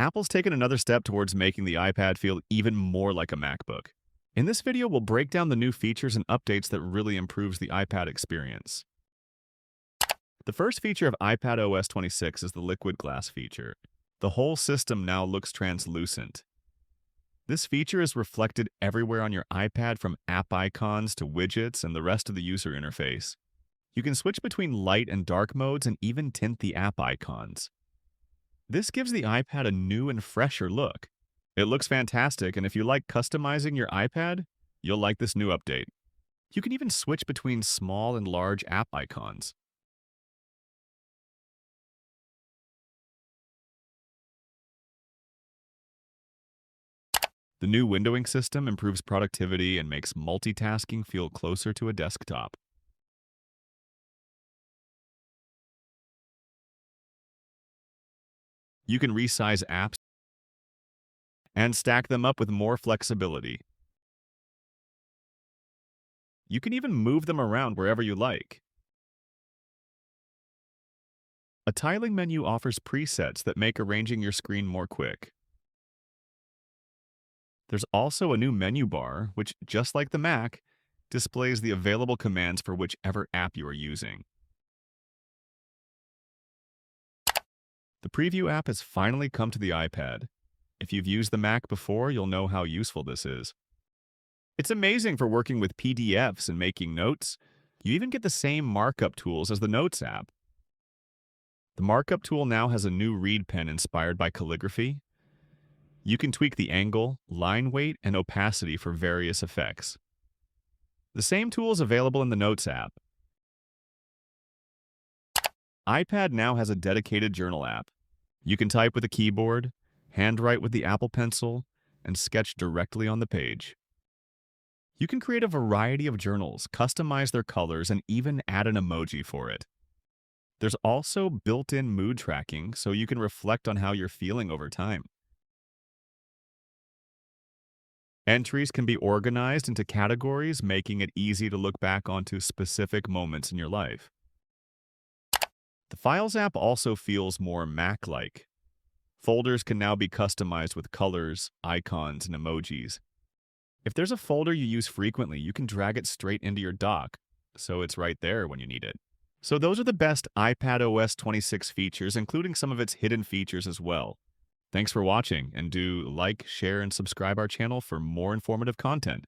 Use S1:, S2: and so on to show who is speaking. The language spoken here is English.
S1: Apple's taken another step towards making the iPad feel even more like a MacBook. In this video, we'll break down the new features and updates that really improves the iPad experience. The first feature of iPadOS 26 is the liquid glass feature. The whole system now looks translucent. This feature is reflected everywhere on your iPad, from app icons to widgets and the rest of the user interface. You can switch between light and dark modes and even tint the app icons. This gives the iPad a new and fresher look. It looks fantastic, and if you like customizing your iPad, you'll like this new update. You can even switch between small and large app icons. The new windowing system improves productivity and makes multitasking feel closer to a desktop. You can resize apps and stack them up with more flexibility. You can even move them around wherever you like. A tiling menu offers presets that make arranging your screen more quick. There's also a new menu bar, which, just like the Mac, displays the available commands for whichever app you are using. The Preview app has finally come to the iPad. If you've used the Mac before, you'll know how useful this is. It's amazing for working with PDFs and making notes. You even get the same markup tools as the Notes app. The markup tool now has a new reed pen inspired by calligraphy. You can tweak the angle, line weight, and opacity for various effects. The same tool is available in the Notes app. iPad now has a dedicated journal app. You can type with a keyboard, handwrite with the Apple Pencil, and sketch directly on the page. You can create a variety of journals, customize their colors, and even add an emoji for it. There's also built-in mood tracking, so you can reflect on how you're feeling over time. Entries can be organized into categories, making it easy to look back onto specific moments in your life. The Files app also feels more Mac-like. Folders can now be customized with colors, icons, and emojis. If there's a folder you use frequently, you can drag it straight into your dock, so it's right there when you need it. So those are the best iPadOS 26 features, including some of its hidden features as well. Thanks for watching, and do like, share, and subscribe our channel for more informative content.